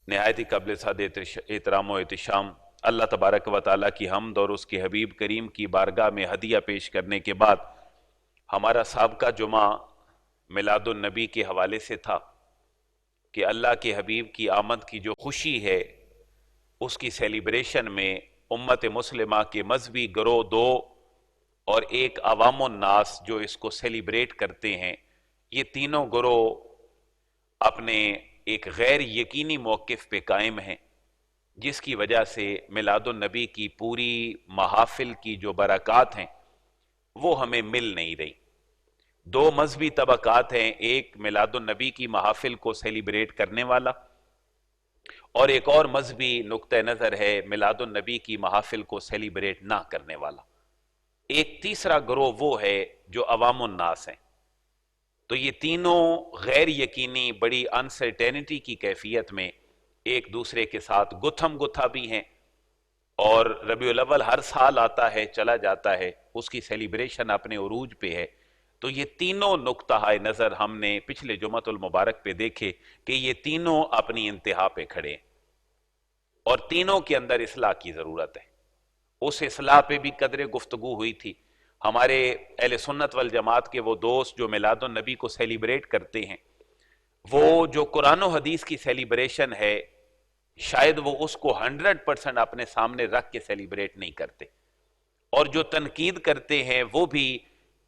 نہایت ہی قابل صد احترام و احتشام اللہ تبارک و تعالیٰ کی حمد اور اس کے حبیب کریم کی بارگاہ میں ہدیہ پیش کرنے کے بعد ہمارا سابقہ جمعہ میلاد النبی کے حوالے سے تھا کہ اللہ کے حبیب کی آمد کی جو خوشی ہے اس کی سیلیبریشن میں امت مسلمہ کے مذہبی گروہ دو اور ایک عوام الناس جو اس کو سیلیبریٹ کرتے ہیں، یہ تینوں گروہ اپنے ایک غیر یقینی موقف پہ قائم ہیں، جس کی وجہ سے میلاد النبی کی پوری محافل کی جو برکات ہیں وہ ہمیں مل نہیں رہی۔ دو مذہبی طبقات ہیں، ایک میلاد النبی کی محافل کو سیلیبریٹ کرنے والا اور ایک اور مذہبی نقطہ نظر ہے میلاد النبی کی محافل کو سیلیبریٹ نہ کرنے والا۔ ایک تیسرا گروہ وہ ہے جو عوام الناس ہیں۔ تو یہ تینوں غیر یقینی بڑی انسرٹینٹی کی کیفیت میں ایک دوسرے کے ساتھ گتھم گتھا بھی ہیں، اور ربیع الاول ہر سال آتا ہے چلا جاتا ہے، اس کی سیلیبریشن اپنے عروج پہ ہے۔ تو یہ تینوں نقطہ نظر ہم نے پچھلے جمعۃ المبارک پہ دیکھے کہ یہ تینوں اپنی انتہا پہ کھڑے ہیں اور تینوں کے اندر اصلاح کی ضرورت ہے۔ اس اصلاح پہ بھی قدر گفتگو ہوئی تھی۔ ہمارے اہل سنت والجماعت کے وہ دوست جو میلاد النبی کو سیلیبریٹ کرتے ہیں، وہ جو قرآن و حدیث کی سیلیبریشن ہے شاید وہ اس کو 100% اپنے سامنے رکھ کے سیلیبریٹ نہیں کرتے، اور جو تنقید کرتے ہیں وہ بھی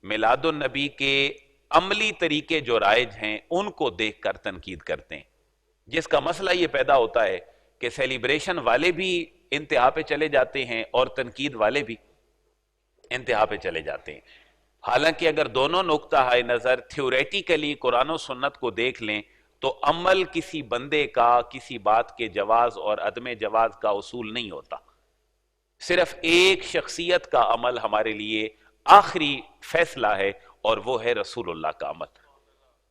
میلاد النبی کے عملی طریقے جو رائج ہیں ان کو دیکھ کر تنقید کرتے ہیں، جس کا مسئلہ یہ پیدا ہوتا ہے کہ سیلیبریشن والے بھی انتہا پہ چلے جاتے ہیں اور تنقید والے بھی انتہا پہ چلے جاتے ہیں۔ حالانکہ اگر دونوں نقطہ نظر تھیوریٹیکلی قرآن و سنت کو دیکھ لیں تو عمل کسی بندے کا کسی بات کے جواز اور عدم جواز کا اصول نہیں ہوتا، صرف ایک شخصیت کا عمل ہمارے لیے آخری فیصلہ ہے، اور وہ ہے رسول اللہ کا عمل۔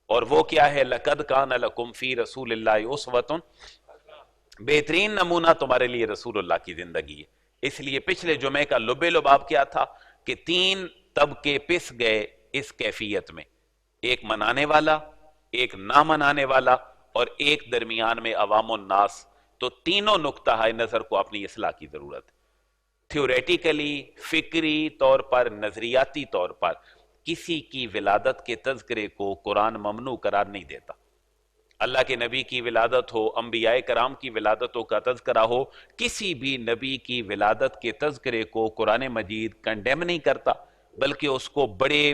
اور وہ کیا ہے؟ لَقَدْ كَانَ لَكُمْ فِي رَسُولِ اللَّهِ أُسْوَةٌ، بہترین نمونہ تمہارے لیے رسول اللہ کی زندگی ہے۔ اس لیے پچھلے جمعے کا لب لباب کیا تھا کہ تین طبقے پس گئے اس کیفیت میں، ایک منانے والا، ایک نہ منانے والا، اور ایک درمیان میں عوام الناس۔ تو تینوں نقطہ نظر کو اپنی اصلاح کی ضرورت ہے۔ تھیوریٹیکلی، فکری طور پر، نظریاتی طور پر کسی کی ولادت کے تذکرے کو قرآن ممنوع قرار نہیں دیتا۔ اللہ کے نبی کی ولادت ہو، انبیاء کرام کی ولادتوں کا تذکرہ ہو، کسی بھی نبی کی ولادت کے تذکرے کو قرآن مجید کنڈیم نہیں کرتا، بلکہ اس کو بڑے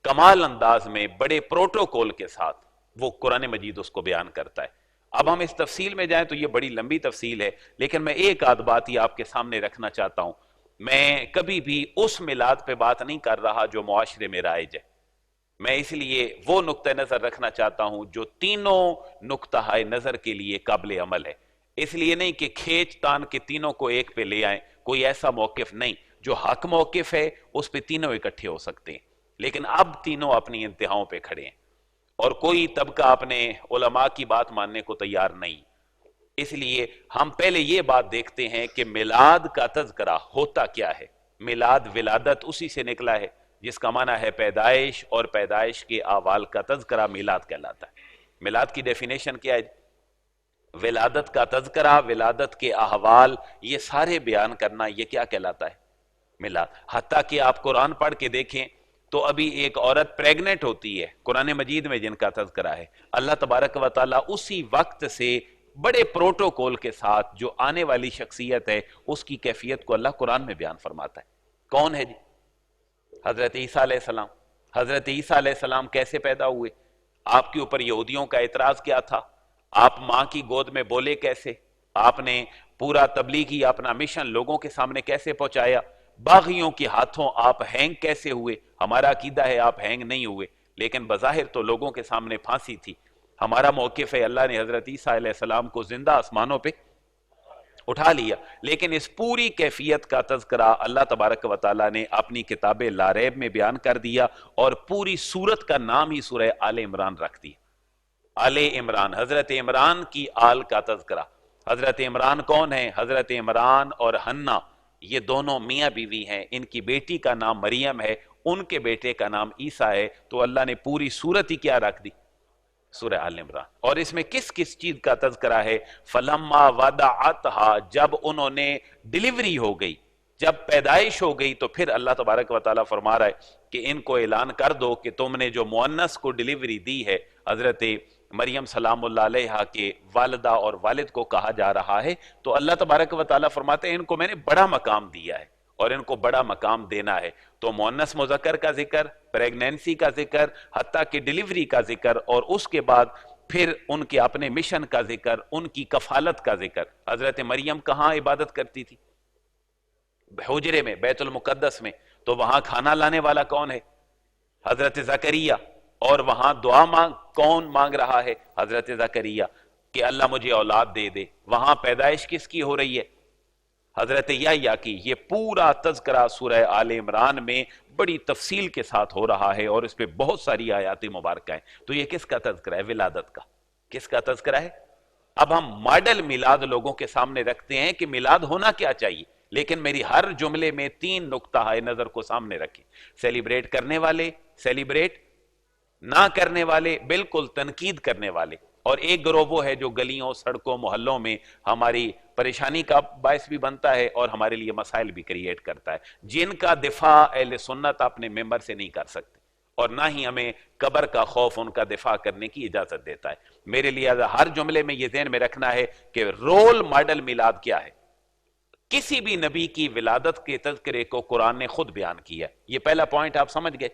کمال انداز میں، بڑے پروٹوکول کے ساتھ وہ قرآن مجید اس کو بیان کرتا ہے۔ اب ہم اس تفصیل میں جائیں تو یہ بڑی لمبی تفصیل ہے، لیکن میں ایک آدھ بات ہی آپ کے سامنے رکھنا چاہتا ہوں۔ میں کبھی بھی اس میلاد پہ بات نہیں کر رہا جو معاشرے میں رائج ہے، میں اس لیے وہ نقطہ نظر رکھنا چاہتا ہوں جو تینوں نقطہ نظر کے لیے قابل عمل ہے۔ اس لیے نہیں کہ کھینچ تان کے تینوں کو ایک پہ لے آئیں، کوئی ایسا موقف نہیں۔ جو حق موقف ہے اس پہ تینوں اکٹھے ہو سکتے ہیں، لیکن اب تینوں اپنی انتہاؤں پہ کھڑے ہیں اور کوئی طبقہ اپنے علماء کی بات ماننے کو تیار نہیں۔ اس لیے ہم پہلے یہ بات دیکھتے ہیں کہ میلاد کا تذکرہ ہوتا کیا ہے۔ میلاد ولادت اسی سے نکلا ہے جس کا معنی ہے پیدائش، اور پیدائش کے احوال کا تذکرہ میلاد کہلاتا ہے۔ میلاد کی ڈیفینیشن کیا ہے؟ ولادت کا تذکرہ، ولادت کے احوال، یہ سارے بیان کرنا، یہ کیا کہلاتا ہے؟ میلاد۔ حتیٰ کہ آپ قرآن پڑھ کے دیکھیں تو ابھی ایک عورت پریگننٹ ہوتی ہے، قرآن مجید میں جن کا تذکرہ ہے، اللہ تبارک و تعالیٰ اسی وقت سے بڑے پروٹوکول کے ساتھ جو آنے والی شخصیت ہے اس کی کیفیت کو اللہ قرآن میں بیان فرماتا ہے۔ کون ہے جی؟ حضرت عیسیٰ علیہ السلام۔ حضرت عیسیٰ علیہ السلام کیسے پیدا ہوئے؟ آپ کے اوپر یہودیوں کا اعتراض کیا تھا؟ آپ ماں کی گود میں بولے کیسے؟ آپ نے پورا تبلیغی اپنا مشن لوگوں کے سامنے کیسے پہنچایا؟ باغیوں کے ہاتھوں آپ ہینگ کیسے ہوئے؟ ہمارا عقیدہ ہے آپ ہینگ نہیں ہوئے، لیکن بظاہر تو لوگوں کے سامنے پھانسی تھی۔ ہمارا موقف ہے اللہ نے حضرت عیسیٰ علیہ السلام کو زندہ آسمانوں پہ اٹھا لیا، لیکن اس پوری کیفیت کا تذکرہ اللہ تبارک و تعالیٰ نے اپنی کتاب لا ریب میں بیان کر دیا، اور پوری سورت کا نام ہی سورہ آل عمران رکھ دی۔ آل عمران، حضرت عمران کی آل کا تذکرہ۔ حضرت عمران کون ہیں؟ حضرت عمران اور حنہ یہ دونوں میاں بیوی ہیں، ان کی بیٹی کا نام مریم ہے، ان کے بیٹے کا نام عیسیٰ ہے۔ تو اللہ نے پوری سورت ہی کیا رکھ دی؟ سورہ آل عمران. اور اس میں کس کس چیز کا تذکرہ ہے؟ فلما وضعتھا، جب انہوں نے ڈیلیوری ہو گئی، جب پیدائش ہو گئی، تو پھر اللہ تبارک و تعالیٰ فرما رہا ہے کہ ان کو اعلان کر دو کہ تم نے جو مؤنث کو ڈیلیوری دی ہے، حضرت مریم سلام اللہ علیہا کے والدہ اور والد کو کہا جا رہا ہے، تو اللہ تبارک و تعالیٰ فرماتے ہیں ان کو میں نے بڑا مقام دیا ہے اور ان کو بڑا مقام دینا ہے. تو مؤنث مذکر کا ذکر، پریگنینسی کا ذکر، حتیٰ کہ ڈیلیوری کا ذکر، اور اس کے بعد پھر ان کے اپنے مشن کا ذکر، ان کی کفالت کا ذکر. حضرت مریم کہاں عبادت کرتی تھی؟ حجرے میں، بیت المقدس میں. تو وہاں کھانا لانے والا کون ہے؟ حضرت زکریا. اور وہاں دعا کون مانگ رہا ہے؟ حضرت زکریا، کہ اللہ مجھے اولاد دے دے. وہاں پیدائش کس کی ہو رہی ہے؟ حضرت یحییٰ کی. یہ پورا تذکرہ سورہ آل عمران میں بڑی تفصیل کے ساتھ ہو رہا ہے، اور اس پہ بہت ساری آیات مبارکہ ہیں. تو یہ کس کا تذکرہ ہے؟ ولادت کا. کس کا تذکرہ ہے؟ اب ہم ماڈل میلاد لوگوں کے سامنے رکھتے ہیں کہ میلاد ہونا کیا چاہیے، لیکن میری ہر جملے میں 3 نقطہ نظر کو سامنے رکھیں. سیلیبریٹ کرنے والے، سیلیبریٹ نہ کرنے والے، بالکل تنقید کرنے والے. اور ایک گروہ وہ ہے جو گلیوں، سڑکوں، محلوں میں ہماری پریشانی کا باعث بھی بنتا ہے اور ہمارے لیے مسائل بھی کریٹ کرتا ہے، جن کا دفاع اہل سنت اپنے ممبر سے نہیں کر سکتے، اور نہ ہی ہمیں قبر کا خوف ان کا دفاع کرنے کی اجازت دیتا ہے. میرے لیے ہر جملے میں یہ ذہن میں رکھنا ہے کہ رول ماڈل میلاد کیا ہے. کسی بھی نبی کی ولادت کے تذکرے کو قرآن نے خود بیان کیا. یہ پہلا پوائنٹ آپ سمجھ گئے.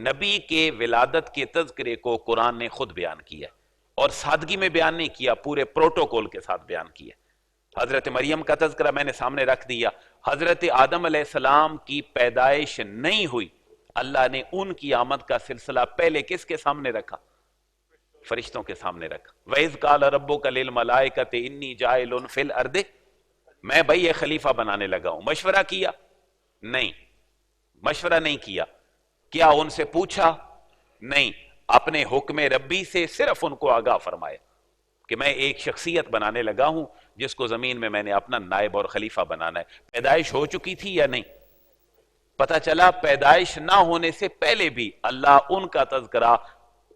نبی کے ولادت کے تذکرے کو قرآن نے خود بیان کیا، اور سادگی میں بیان نہیں کیا، پورے پروٹوکول کے ساتھ بیان کیا. حضرت مریم کا تذکرہ میں نے سامنے رکھ دیا. حضرت آدم علیہ السلام کی پیدائش نہیں ہوئی، اللہ نے ان کی آمد کا سلسلہ پہلے کس کے سامنے رکھا؟ فرشتوں کے سامنے رکھا. وَإِذْ قَالَ رَبُّكَ لِلْمَلَائِكَةِ إِنِّي جَاعِلٌ فِي الْأَرْضِ، میں بھائی یہ خلیفہ بنانے لگا ہوں. مشورہ کیا؟ نہیں، مشورہ نہیں کیا. کیا ان سے پوچھا؟ نہیں. اپنے حکم ربی سے صرف ان کو آگاہ فرمایا کہ میں ایک شخصیت بنانے لگا ہوں جس کو زمین میں نے اپنا نائب اور خلیفہ بنانا ہے. پیدائش ہو چکی تھی یا نہیں؟ پتہ چلا پیدائش نہ ہونے سے پہلے بھی اللہ ان کا تذکرہ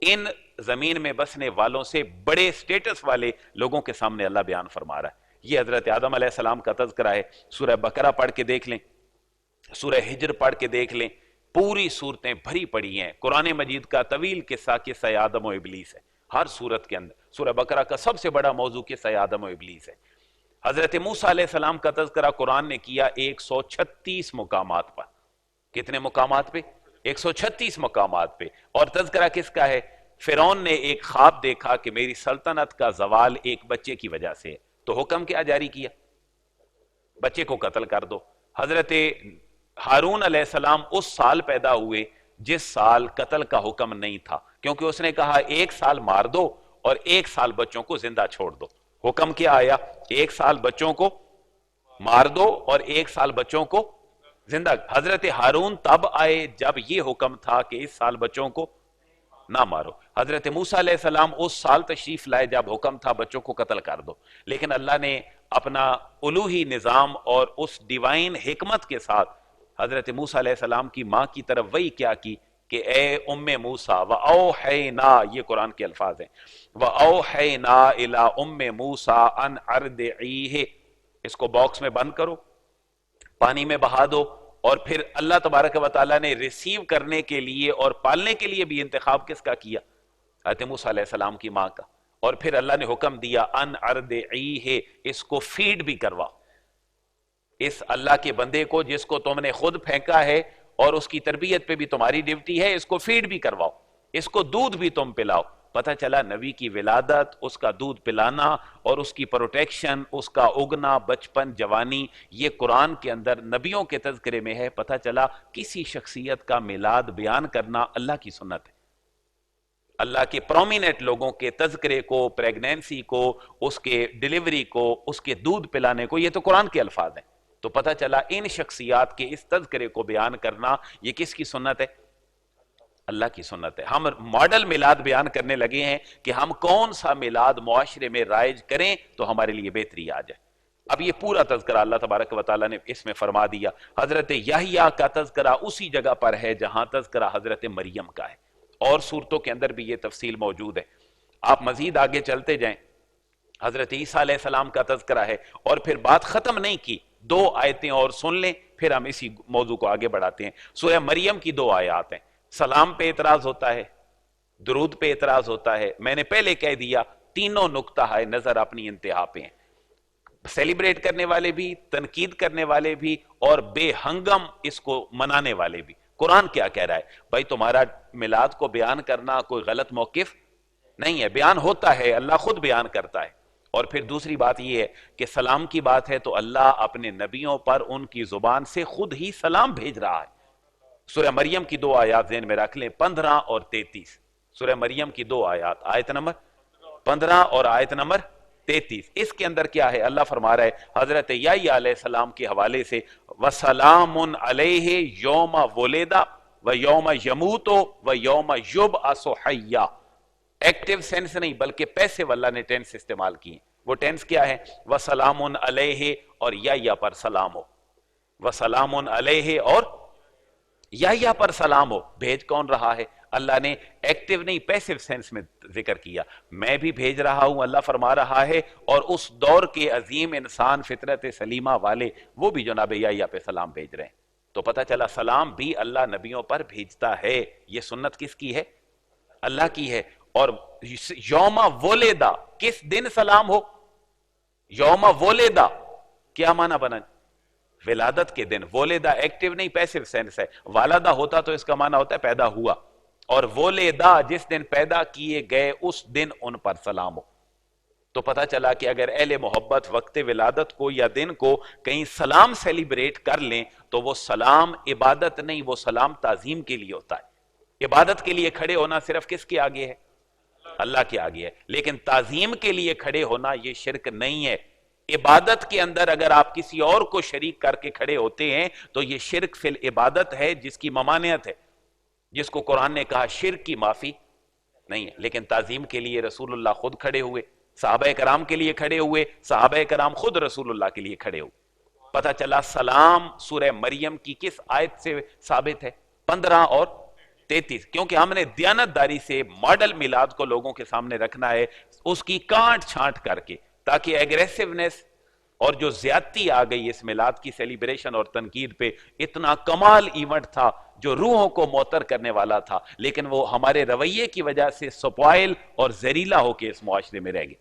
ان زمین میں بسنے والوں سے بڑے سٹیٹس والے لوگوں کے سامنے اللہ بیان فرما رہا ہے. یہ حضرت آدم علیہ السلام کا تذکرہ ہے. سورہ بقرہ پڑھ کے دیکھ لیں، سورہ ہجر پڑھ کے دیکھ لیں، پوری صورتیں بھری پڑی ہیں. قرآن مجید کا طویل قصہ آدم و ابلیس ہے ہر صورت کے اندر. سورہ بقرہ کا سب سے بڑا موضوع قصہ آدم و ابلیس ہے. حضرت موسیٰ علیہ السلام کا تذکرہ قرآن نے کیا 136 مقامات پر. کتنے مقامات پہ؟ 136 مقامات پہ. اور تذکرہ کس کا ہے؟ فرعون نے ایک خواب دیکھا کہ میری سلطنت کا زوال ایک بچے کی وجہ سے ہے، تو حکم کیا جاری کیا؟ بچے کو قتل کر دو. حضرت ہارون علیہ السلام اس سال پیدا ہوئے جس سال قتل کا حکم نہیں تھا، کیونکہ اس نے کہا 1 سال مار دو اور 1 سال بچوں کو زندہ چھوڑ دو. حکم کیا آیا؟ 1 سال بچوں کو مار دو اور 1 سال بچوں کو زندہ. حضرت ہارون تب آئے جب یہ حکم تھا کہ 1 سال بچوں کو نہ مارو. حضرت موسیٰ علیہ السلام اس سال تشریف لائے جب حکم تھا بچوں کو قتل کر دو. لیکن اللہ نے اپنا الوہی نظام اور اس ڈیوائن حکمت کے ساتھ حضرت موسیٰ علیہ السلام کی ماں کی طرف وہی کیا کی کہ اے ام موسیٰ وَأَوْحَيْنَا، یہ قرآن کے الفاظ ہیں، وَأَوْحَيْنَا إِلَىٰ أُمِّ مُوسَىٰ أَنْ أَرْضِعِيهِ، اس کو باکس میں بند کرو، پانی میں بہا دو. اور پھر اللہ تبارک و تعالیٰ نے ریسیو کرنے کے لیے اور پالنے کے لیے بھی انتخاب کس کا کیا؟ حضرت موسیٰ علیہ السلام کی ماں کا. اور پھر اللہ نے حکم دیا ان ارضعیہ، اس کو فیڈ بھی کرواؤ. اس اللہ کے بندے کو جس کو تم نے خود پھینکا ہے اور اس کی تربیت پہ بھی تمہاری ڈیوٹی ہے، اس کو فیڈ بھی کرواؤ، اس کو دودھ بھی تم پلاؤ. پتہ چلا نبی کی ولادت، اس کا دودھ پلانا اور اس کی پروٹیکشن، اس کا اگنا، بچپن، جوانی، یہ قرآن کے اندر نبیوں کے تذکرے میں ہے. پتہ چلا کسی شخصیت کا میلاد بیان کرنا اللہ کی سنت ہے. اللہ کے پرومیننٹ لوگوں کے تذکرے کو، پریگنینسی کو، اس کے ڈیلیوری کو، اس کے دودھ پلانے کو، یہ تو قرآن کے الفاظ ہیں. تو پتہ چلا ان شخصیات کے اس تذکرے کو بیان کرنا یہ کس کی سنت ہے؟ اللہ کی سنت ہے. ہم ماڈل میلاد بیان کرنے لگے ہیں کہ ہم کون سا میلاد معاشرے میں رائج کریں تو ہمارے لیے بہتری آ جائے. اب یہ پورا تذکرہ اللہ تبارک و تعالیٰ نے اس میں فرما دیا. حضرت یحییٰ کا تذکرہ اسی جگہ پر ہے جہاں تذکرہ حضرت مریم کا ہے. اور صورتوں کے اندر بھی یہ تفصیل موجود ہے. آپ مزید آگے چلتے جائیں, حضرت عیسیٰ علیہ السلام کا تذکرہ ہے, اور پھر بات ختم نہیں کی, 2 آیتیں اور سن لیں پھر ہم اسی موضوع کو آگے بڑھاتے ہیں. سورہ مریم کی 2 آیات ہیں. سلام پہ اعتراض ہوتا ہے, درود پہ اعتراض ہوتا ہے. میں نے پہلے کہہ دیا تینوں نقطہ ہے نظر اپنی انتہا پہ ہیں, سیلیبریٹ کرنے والے بھی, تنقید کرنے والے بھی, اور بے ہنگم اس کو منانے والے بھی. قرآن کیا کہہ رہا ہے؟ بھائی تمہارا میلاد کو بیان کرنا کوئی غلط موقف نہیں ہے, بیان ہوتا ہے, اللہ خود بیان کرتا ہے. اور پھر دوسری بات یہ ہے کہ سلام کی بات ہے تو اللہ اپنے نبیوں پر ان کی زبان سے خود ہی سلام بھیج رہا ہے. سورہ مریم کی 2 آیات ذہن میں رکھ لیں, 15 اور 33. سورہ مریم کی 2 آیات, آیت نمبر 15 اور آیت نمبر 33. اس کے اندر کیا ہے؟ اللہ فرما رہا ہے حضرت یحییٰ علیہ السلام کے حوالے سے, وَسَلَامٌ عَلَيْهِ يَوْمَ وُلِدَ وَيَوْمَ يَمُوتُ وَيَوْمَ يُبْعَثُ حَيًّا. ایکٹیو سینس نہیں بلکہ پیسو اللہ نے ٹینس استعمال کی. وہ ٹینس کیا ہے؟ وَسَلَامٌ عَلَيْهِ, اور یحییٰ پر سلام ہو. وَسَلَامٌ عَلَيْهِ, اور یحییٰ پر سلام ہو. بھیج کون رہا ہے؟ اللہ نے ایکٹیو نہیں پیسو سینس میں ذکر کیا. میں بھی بھیج رہا ہوں, اللہ فرما رہا ہے, اور اس دور کے عظیم انسان فطرت سلیمہ والے وہ بھی جناب یحییٰ پہ سلام بھیج رہے ہیں. تو پتہ چلا سلام بھی اللہ نبیوں پر بھیجتا ہے. یہ سنت کس کی ہے؟ اللہ کی ہے. اور یوم ولدہ, کس دن سلام ہو؟ یوم ولدہ کیا معنی بنا؟ ولادت کے دن. ولدہ ایکٹیو نہیں پیسو سینس ہے. والدہ ہوتا تو اس کا معنی ہوتا ہے پیدا ہوا, اور ولدہ جس دن پیدا کیے گئے اس دن ان پر سلام ہو. تو پتہ چلا کہ اگر اہل محبت وقت ولادت کو یا دن کو کہیں سلام سیلیبریٹ کر لیں تو وہ سلام عبادت نہیں, وہ سلام تعظیم کے لیے ہوتا ہے. عبادت کے لیے کھڑے ہونا صرف کس کے آگے ہے؟ اللہ کے آگے ہے. لیکن تعظیم کے لیے کھڑے ہونا یہ شرک نہیں ہے. عبادت کے اندر اگر آپ کسی اور کو شریک کر کے کھڑے ہوتے ہیں تو یہ شرک فی العبادت ہے جس کی ممانعت ہے, جس کو قرآن نے کہا شرک کی معافی نہیں ہے. لیکن تعظیم کے لیے رسول اللہ خود کھڑے ہوئے, صحابہ کرام کے لیے کھڑے ہوئے, صحابہ کرام خود رسول اللہ کے لیے کھڑے ہوئے. پتہ چلا سلام سورہ مریم کی کس آیت سے ثابت ہے؟ 15 اور 33. کیونکہ ہم نے دیانتداری سے ماڈل میلاد کو لوگوں کے سامنے رکھنا ہے, اس کی کانٹ چھانٹ کر کے, تاکہ ایگریسیونیس اور جو زیادتی آ گئی اس میلاد کی سیلیبریشن اور تنقید پہ. اتنا کمال ایونٹ تھا جو روحوں کو معطر کرنے والا تھا, لیکن وہ ہمارے رویے کی وجہ سے سپوائل اور زہریلا ہو کے اس معاشرے میں رہ گئے.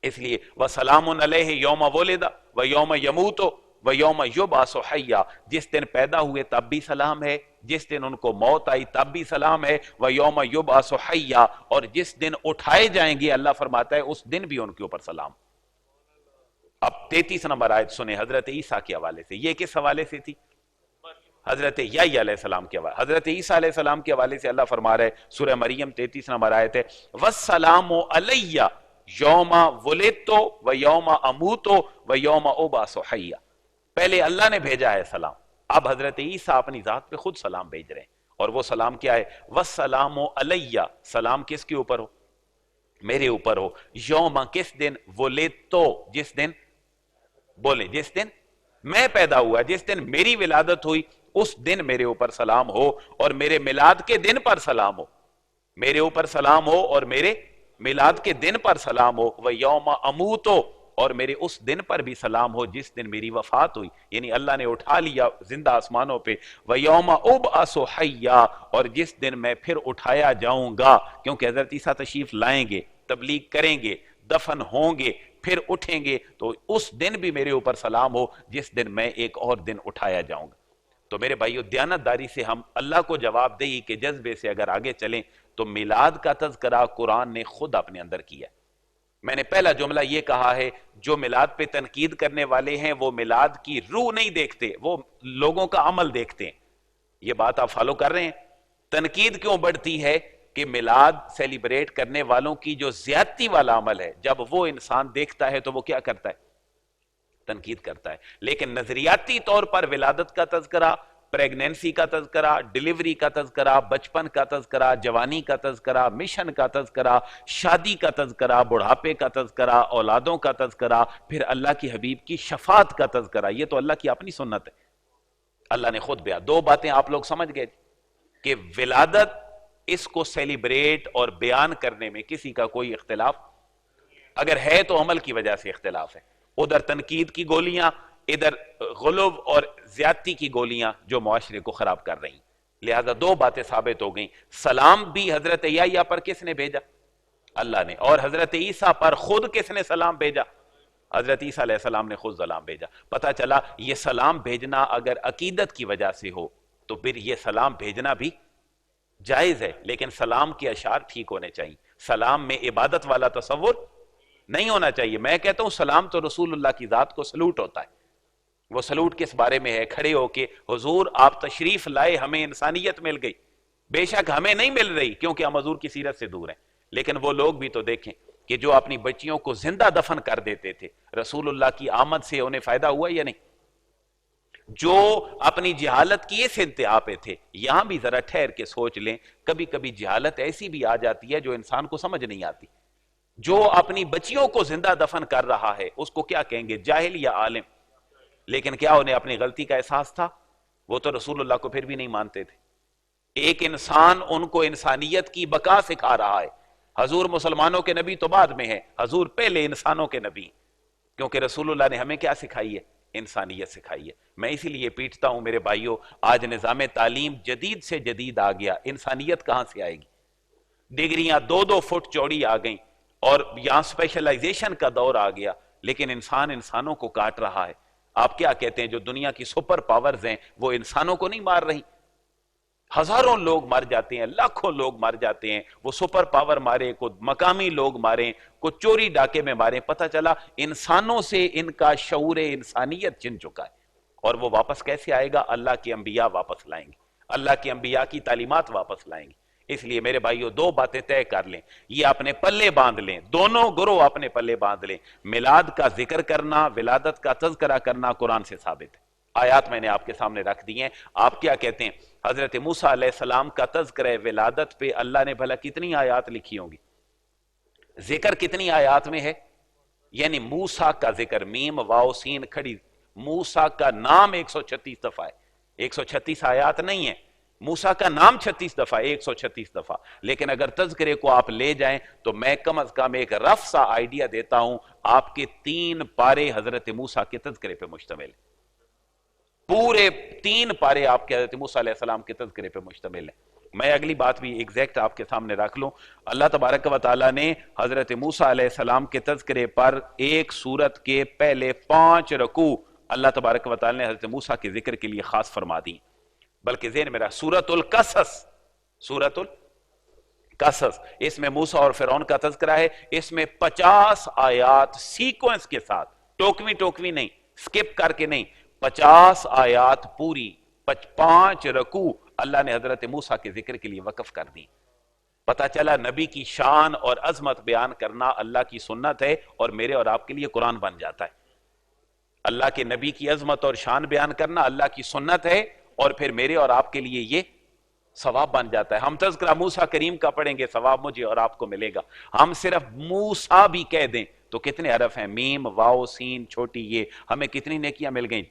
اس لیے وَسَلَامٌ عَلَيْهِ يَوْمَ وُلِدَ وَيَوْمَ يَمُوتُ وَيَوْمَ يُبْعَثُ حَيًّا. جس دن پیدا ہوئے تب بھی سلام ہے, جس دن ان کو موت آئی تب بھی سلام ہے. وَيَوْمَ يُبْعَثُ حَيًّا, اور جس دن اٹھائے جائیں گے اللہ فرماتا ہے اس دن بھی ان کے اوپر سلام. اب 33 نمبر آیت سنیں حضرت عیسیٰ کے حوالے سے. یہ کس حوالے سے تھی؟ حضرت یحییٰ علیہ السلام کے حوالے. حضرت عیسیٰ علیہ السلام کے حوالے سے اللہ فرما رہا ہے, سورہ مریم 33 نمبر آیت ہے, وَالسَّلَامُ عَلَيَّ یوم ولدت ویوم اموت ویوم ابعث حیا. پہلے اللہ نے بھیجا ہے سلام, اب حضرت عیسیٰ اپنی ذات پہ خود سلام بھیج رہے ہیں. اور وہ سلام کیا ہے؟ وَالسَّلَامُ عَلَيَّ, سلام کس کے اوپر ہو؟ میرے اوپر ہو. یوم کس دن؟ ولدت, جس دن, بولے جس دن میں پیدا ہوا, جس دن میری ولادت ہوئی اس دن میرے اوپر سلام ہو, اور میرے میلاد کے دن پر سلام ہو. میرے اوپر سلام ہو اور میرے میلاد کے دن پر سلام ہو. وَيَوْمَ أَمُوتُ, اور میرے اس دن پر بھی سلام ہو جس دن میری وفات ہوئی, یعنی اللہ نے اٹھا لیا زندہ آسمانوں پہ. وَيَوْمَ أُبْعَثُ حَيًّا, اور جس دن میں پھر اٹھایا جاؤں گا, کیونکہ حضرت عیسیٰ تشریف لائیں گے, تبلیغ کریں گے, دفن ہوں گے, پھر اٹھیں گے, تو اس دن بھی میرے اوپر سلام ہو جس دن میں ایک اور دن اٹھایا جاؤں گا. تو میرے بھائیو, دیانتداری سے ہم اللہ کو جواب دہی کے جذبے سے اگر آگے چلیں تو میلاد کا تذکرہ قرآن نے خود اپنے اندر کیا. میں نے پہلا جملہ یہ کہا ہے, جو میلاد پہ تنقید کرنے والے ہیں وہ میلاد کی روح نہیں دیکھتے, وہ لوگوں کا عمل دیکھتے ہیں. یہ بات آپ فالو کر رہے ہیں؟ تنقید کیوں بڑھتی ہے کہ میلاد سیلیبریٹ کرنے والوں کی جو زیادتی والا عمل ہے, جب وہ انسان دیکھتا ہے تو وہ کیا کرتا ہے؟ تنقید کرتا ہے. لیکن نظریاتی طور پر ولادت کا تذکرہ, پریگنینسی کا تذکرہ, ڈیلیوری کا تذکرہ, بچپن کا تذکرہ, جوانی کا تذکرہ, مشن کا تذکرہ, شادی کا تذکرہ, بڑھاپے کا تذکرہ, اولادوں کا تذکرہ, پھر اللہ کی حبیب کی شفاعت کا تذکرہ, یہ تو اللہ کی اپنی سنت ہے. اللہ نے خود بیان. 2 باتیں آپ لوگ سمجھ گئے کہ ولادت اس کو سیلیبریٹ اور بیان کرنے میں کسی کا کوئی اختلاف اگر ہے تو عمل کی وجہ سے اختلاف ہے. ادھر تنقید کی گولیاں، ادھر غلو اور زیادتی کی گولیاں جو معاشرے کو خراب کر رہی. لہذا دو باتیں ثابت ہو گئیں. سلام بھی حضرت یحییٰ پر کس نے بھیجا؟ اللہ نے. اور حضرت عیسیٰ پر خود کس نے سلام بھیجا؟ حضرت عیسیٰ علیہ السلام نے خود سلام بھیجا. پتہ چلا یہ سلام بھیجنا اگر عقیدت کی وجہ سے ہو تو پھر یہ سلام بھیجنا بھی جائز ہے، لیکن سلام کے اشعار ٹھیک ہونے چاہیے. سلام میں عبادت والا تصور نہیں ہونا چاہیے. میں کہتا ہوں سلام تو رسول اللہ کی ذات کو سلوٹ ہوتا ہے. وہ سلوٹ کس بارے میں ہے؟ کھڑے ہو کے حضور آپ تشریف لائے، ہمیں انسانیت مل گئی. بے شک ہمیں نہیں مل رہی کیونکہ ہم حضور کی سیرت سے دور ہیں، لیکن وہ لوگ بھی تو دیکھیں کہ جو اپنی بچیوں کو زندہ دفن کر دیتے تھے، رسول اللہ کی آمد سے انہیں فائدہ ہوا یا نہیں؟ جو اپنی جہالت کی اس انتہا پہ تھے، یہاں بھی ذرا ٹھہر کے سوچ لیں. کبھی کبھی جہالت ایسی بھی آ جاتی ہے جو انسان کو سمجھ نہیں آتی. جو اپنی بچیوں کو زندہ دفن کر رہا ہے اس کو کیا کہیں گے؟ جاہل یا عالم؟ لیکن کیا انہیں اپنی غلطی کا احساس تھا؟ وہ تو رسول اللہ کو پھر بھی نہیں مانتے تھے. ایک انسان ان کو انسانیت کی بقا سکھا رہا ہے. حضور مسلمانوں کے نبی تو بعد میں ہے، حضور پہلے انسانوں کے نبی، کیونکہ رسول اللہ نے ہمیں کیا سکھائی ہے؟ انسانیت سکھائی ہے. میں اسی لیے پیٹتا ہوں میرے بھائیوں، آج نظام تعلیم جدید سے جدید آ گیا، انسانیت کہاں سے آئے گی؟ ڈگریاں 2-2 فٹ چوڑی آ گئیں اور یہاں اسپیشلائزیشن کا دور آ گیا، لیکن انسان انسانوں کو کاٹ رہا ہے. آپ کیا کہتے ہیں جو دنیا کی سپر پاورز ہیں وہ انسانوں کو نہیں مار رہی؟ ہزاروں لوگ مر جاتے ہیں، لاکھوں لوگ مر جاتے ہیں. وہ سپر پاور مارے، کو مقامی لوگ مارے، کو چوری ڈاکے میں مارے. پتہ چلا انسانوں سے ان کا شعور انسانیت چھن چکا ہے. اور وہ واپس کیسے آئے گا؟ اللہ کے انبیاء واپس لائیں گے، اللہ کے انبیاء کی تعلیمات واپس لائیں گے. اس لیے میرے بھائیوں دو باتیں طے کر لیں، یہ اپنے پلے باندھ لیں، دونوں گروہ اپنے پلے باندھ لیں. میلاد کا ذکر کرنا، ولادت کا تذکرہ کرنا قرآن سے ثابت ہے. آیات میں نے آپ کے سامنے رکھ دی ہیں. آپ کیا کہتے ہیں؟ حضرت موسیٰ علیہ السلام کا تذکرہ ولادت پہ اللہ نے بھلا کتنی آیات لکھی ہوں گی؟ ذکر کتنی آیات میں ہے؟ یعنی موسیٰ کا ذکر، میم واو سین کھڑی، موسیٰ کا نام 136 دفعہ ہے. 136 آیات نہیں ہے، موسیٰ کا نام 36 دفعہ، 136 دفعہ. لیکن اگر تذکرے کو آپ لے جائیں تو میں کم از کم ایک رف سا آئیڈیا دیتا ہوں، آپ کے 3 پارے حضرت موسیٰ کے تذکرے پہ مشتمل ہیں. پورے 3 پارے آپ کے حضرت موسیٰ علیہ السلام کے تذکرے پہ مشتمل ہیں. میں اگلی بات بھی ایگزیکٹ آپ کے سامنے رکھ لوں. اللہ تبارک و تعالیٰ نے حضرت موسیٰ علیہ السلام کے تذکرے پر ایک سورت کے پہلے 5 رکوع اللہ تبارک و تعالیٰ نے حضرت موسیٰ کے ذکر کے لیے خاص فرما دی. بلکہ ذہن میں رہا سورۃ القصص، سورۃ القصص، اس میں موسیٰ اور فرعون کا تذکرہ ہے. اس میں 50 آیات سیکوینس کے ساتھ، ٹوکوی نہیں، سکپ کر کے نہیں، 50 آیات پوری 5 رکوع اللہ نے حضرت موسیٰ کے ذکر کے لیے وقف کر دی. پتہ چلا نبی کی شان اور عظمت بیان کرنا اللہ کی سنت ہے اور میرے اور آپ کے لیے قرآن بن جاتا ہے. اللہ کے نبی کی عظمت اور شان بیان کرنا اللہ کی سنت ہے اور پھر میرے اور آپ کے لیے یہ ثواب بن جاتا ہے. ہم تذکرہ موسیٰ کریم کا پڑھیں گے، ثواب مجھے اور آپ کو ملے گا. ہم صرف موسیٰ بھی کہہ دیں تو کتنے حرف ہیں؟ میم واو سین چھوٹی یہ، ہمیں کتنی نیکیاں مل گئیں؟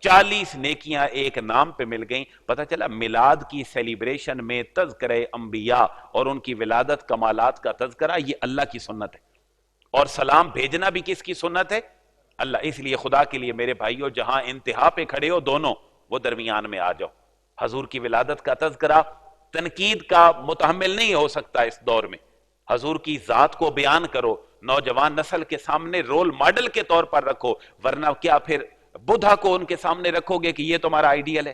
40 نیکیاں ایک نام پہ مل گئیں. پتہ چلا میلاد کی سیلیبریشن میں تذکرہ انبیاء اور ان کی ولادت کمالات کا تذکرہ یہ اللہ کی سنت ہے. اور سلام بھیجنا بھی کس کی سنت ہے؟ اللہ. اس لیے خدا کے لیے میرے بھائیوں جہاں انتہا پہ کھڑے ہو دونوں، وہ درمیان میں آ جاؤ. حضور کی ولادت کا تذکرہ تنقید کا متحمل نہیں ہو سکتا اس دور میں. حضور کی ذات کو بیان کرو، نوجوان نسل کے سامنے رول ماڈل کے طور پر رکھو، ورنہ کیا پھر بدھا کو ان کے سامنے رکھو گے کہ یہ تمہارا آئیڈیل ہے؟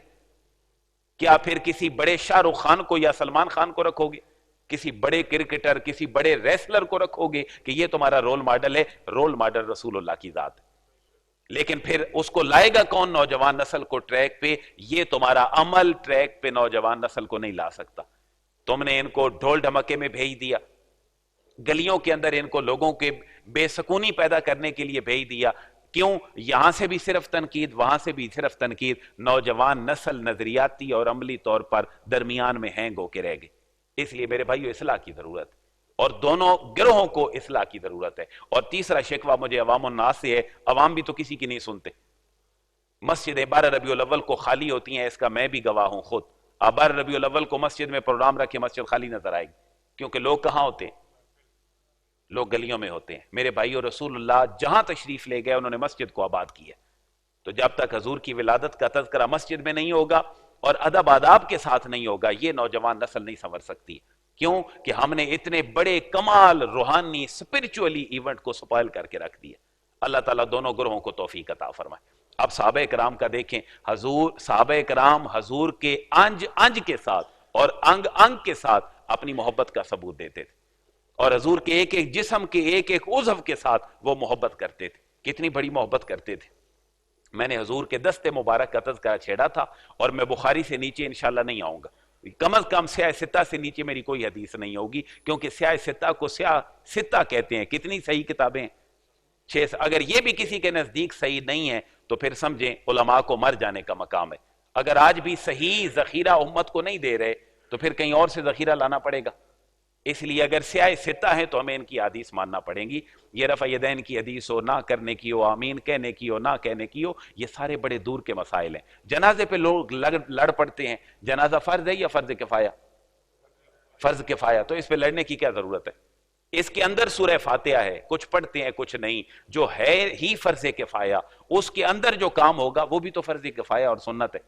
کیا پھر کسی بڑے شاہ رخ خان کو یا سلمان خان کو رکھو گے؟ کسی بڑے کرکٹر، کسی بڑے ریسلر کو رکھو گے کہ یہ تمہارا رول ماڈل ہے؟ رول ماڈل رسول اللہ کی ذات ہے. لیکن پھر اس کو لائے گا کون نوجوان نسل کو ٹریک پہ؟ یہ تمہارا عمل ٹریک پہ نوجوان نسل کو نہیں لا سکتا. تم نے ان کو ڈھول ڈھمکے میں بھیج دیا، گلیوں کے اندر ان کو لوگوں کے بے سکونی پیدا کرنے کے لیے بھیج دیا. کیوں؟ یہاں سے بھی صرف تنقید، وہاں سے بھی صرف تنقید. نوجوان نسل نظریاتی اور عملی طور پر درمیان میں ہینگ ہو کے رہ گئے. اس لیے میرے بھائیو اصلاح کی ضرورت ہے اور دونوں گروہوں کو اصلاح کی ضرورت ہے. اور تیسرا شکوہ مجھے عوام الناس سے ہے، عوام بھی تو کسی کی نہیں سنتے. مسجدیں 12 ربیع الاول کو خالی ہوتی ہیں، اس کا میں بھی گواہ ہوں خود. آپ 12 ربیع الاول کو مسجد میں پروگرام رکھے، مسجد خالی نظر آئے گی، کیونکہ لوگ کہاں ہوتے ہیں؟ لوگ گلیوں میں ہوتے ہیں۔ میرے بھائیو، رسول اللہ جہاں تشریف لے گئے انہوں نے مسجد کو آباد کیا، تو جب تک حضور کی ولادت کا تذکرہ مسجد میں نہیں ہوگا اور ادب آداب کے ساتھ نہیں ہوگا، یہ نوجوان نسل نہیں سنور سکتی۔ کیوں کہ ہم نے اتنے بڑے کمال روحانی اسپرچولی ایونٹ کو سپائل کر کے رکھ دیا۔ اللہ تعالیٰ دونوں گروہوں کو توفیق عطا فرمائے۔ اب صحابہ کرام کا دیکھیں، صحابہ کرام حضور کے انج انج کے ساتھ اور انگ انگ کے ساتھ اپنی محبت کا ثبوت دیتے تھے، اور حضور کے ایک ایک جسم کے ایک ایک عضو کے ساتھ وہ محبت کرتے تھے۔ کتنی بڑی محبت کرتے تھے۔ میں نے حضور کے دست مبارک کا تذکرہ چھیڑا تھا، اور میں بخاری سے نیچے انشاءاللہ نہیں آؤں گا، کم از کم سیاہ ستہ سے نیچے میری کوئی حدیث نہیں ہوگی، کیونکہ سیاہ ستہ کو سیاہ ستہ کہتے ہیں۔ کتنی صحیح کتابیں ہیں؟ 6۔ اگر یہ بھی کسی کے نزدیک صحیح نہیں ہے تو پھر سمجھیں علماء کو مر جانے کا مقام ہے۔ اگر آج بھی صحیح ذخیرہ امت کو نہیں دے رہے تو پھر کہیں اور سے ذخیرہ لانا پڑے گا۔ اس لیے اگر سیاہ ستہ ہیں تو ہمیں ان کی حدیث ماننا پڑیں گی۔ یہ رفع یدین کی حدیث ہو، نہ کرنے کی ہو، آمین کہنے کی ہو، نہ کہنے کی ہو، یہ سارے بڑے دور کے مسائل ہیں۔ جنازے پہ لوگ لڑ پڑتے ہیں، جنازہ فرض ہے یا فرض کفایہ؟ فرض کفایہ، تو اس پہ لڑنے کی کیا ضرورت ہے؟ اس کے اندر سورہ فاتحہ ہے، کچھ پڑھتے ہیں کچھ نہیں، جو ہے ہی فرض کفایہ، اس کے اندر جو کام ہوگا وہ بھی تو فرض کفایہ اور سنت ہے۔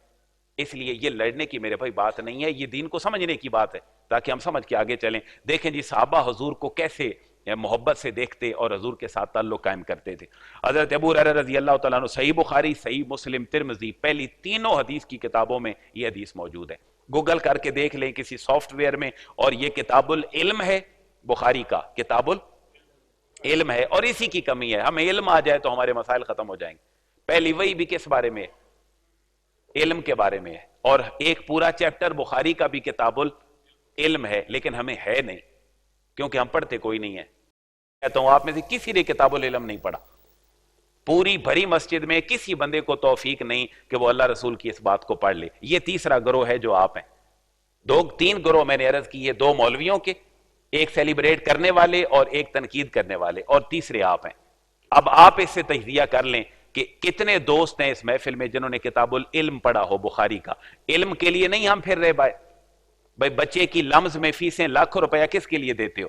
اس لیے یہ لڑنے کی میرے بھائی بات نہیں ہے، یہ دین کو سمجھنے کی بات ہے، تاکہ ہم سمجھ کے آگے چلیں۔ دیکھیں جی صحابہ حضور کو کیسے محبت سے دیکھتے اور حضور کے ساتھ تعلق قائم کرتے تھے۔ حضرت ابو ہریرہ رضی اللہ تعالیٰ عنہ، صحیح بخاری، صحیح مسلم، ترمذی، پہلی تینوں حدیث کی کتابوں میں یہ حدیث موجود ہے۔ گوگل کر کے دیکھ لیں کسی سافٹ ویئر میں، اور یہ کتاب العلم ہے بخاری کا، کتاب العلم ہے، اور اسی کی کمی ہے۔ ہمیں علم آ جائے تو ہمارے مسائل ختم ہو جائیں گے۔ پہلی وہی بھی کس بارے میں ہے؟ علم کے بارے میں ہے، اور ایک پورا چیپٹر بخاری کا بھی کتاب العلم ہے، لیکن ہمیں ہے نہیں، کیونکہ ہم پڑھتے کوئی نہیں ہے۔ کہتا ہوں آپ میں سے کسی نے کتاب العلم نہیں پڑھا، پوری بھری مسجد میں کسی بندے کو توفیق نہیں کہ وہ اللہ رسول کی اس بات کو پڑھ لے۔ یہ تیسرا گروہ ہے جو آپ ہیں۔ تین گروہ میں نے عرض کی ہے، 2 مولویوں کے، ایک سیلیبریٹ کرنے والے اور ایک تنقید کرنے والے، اور تیسرے آپ ہیں۔ اب آپ اس سے تجزیہ کر لیں کہ کتنے دوست ہیں اس محفل میں جنہوں نے کتاب العلم پڑھا ہو بخاری کا۔ علم کے لیے نہیں ہم پھر رہے بھائی بچے کی لمز میں فیسیں لاکھوں روپیہ کس کے لیے دیتے ہو؟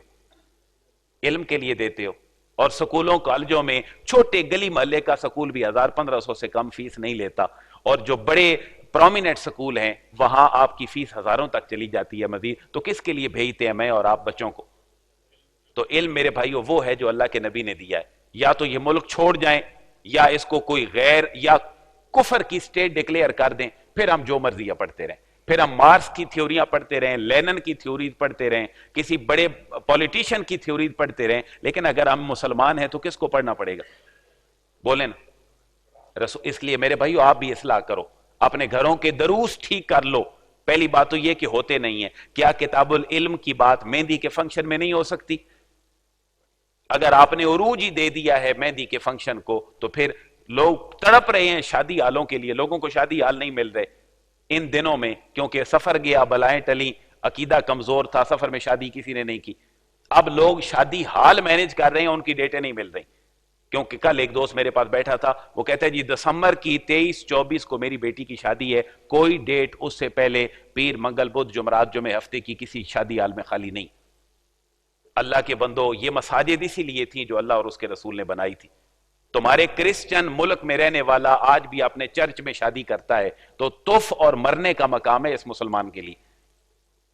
علم کے لیے دیتے ہو۔ اور سکولوں کالجوں میں، چھوٹے گلی محلے کا سکول بھی 1500 سے کم فیس نہیں لیتا، اور جو بڑے پرومیننٹ سکول ہیں وہاں آپ کی فیس ہزاروں تک چلی جاتی ہے مزید۔ تو کس کے لیے بھیجتے ہیں میں اور آپ بچوں کو؟ تو علم میرے بھائیو وہ ہے جو اللہ کے نبی نے دیا ہے۔ یا تو یہ ملک چھوڑ جائیں، یا اس کو کوئی غیر یا کفر کی سٹیٹ ڈکلیئر کر دیں، پھر ہم جو مرضیاں پڑھتے رہیں، پھر ہم مارکس کی تھیوریاں پڑھتے رہیں، لینن کی تھیوری پڑھتے رہیں، کسی بڑے پولیٹیشین کی تھیوری پڑھتے رہیں، لیکن اگر ہم مسلمان ہیں تو کس کو پڑھنا پڑے گا؟ بولیں نا۔ اس لیے میرے بھائیو آپ بھی اصلاح کرو، اپنے گھروں کے دروس ٹھیک کر لو۔ پہلی بات تو یہ کہ ہوتے نہیں ہیں۔ کیا کتاب العلم کی بات مہندی کے فنکشن میں نہیں ہو سکتی؟ اگر آپ نے عروج ہی دے دیا ہے مہندی کے فنکشن کو، تو پھر لوگ تڑپ رہے ہیں شادی حالوں کے لیے۔ لوگوں کو شادی حال نہیں مل رہے ان دنوں میں، کیونکہ سفر گیا، بلائیں ٹلی، عقیدہ کمزور تھا، سفر میں شادی کسی نے نہیں کی۔ اب لوگ شادی حال مینج کر رہے ہیں، ان کی ڈیٹیں نہیں مل رہی۔ کیونکہ کل ایک دوست میرے پاس بیٹھا تھا، وہ کہتا ہے جی دسمبر کی 23-24 کو میری بیٹی کی شادی ہے، کوئی ڈیٹ اس سے پہلے پیر، منگل، بدھ، جمعرات، جمعے ہفتے کی کسی شادی حال میں خالی نہیں۔ اللہ کے بندو، یہ مساجد اسی لیے تھیں جو اللہ اور اس کے رسول نے بنائی تھی۔ تمہارے کرسچن ملک میں رہنے والا آج بھی اپنے چرچ میں شادی کرتا ہے تو تف اور مرنے کا مقام ہے اس مسلمان کے لیے،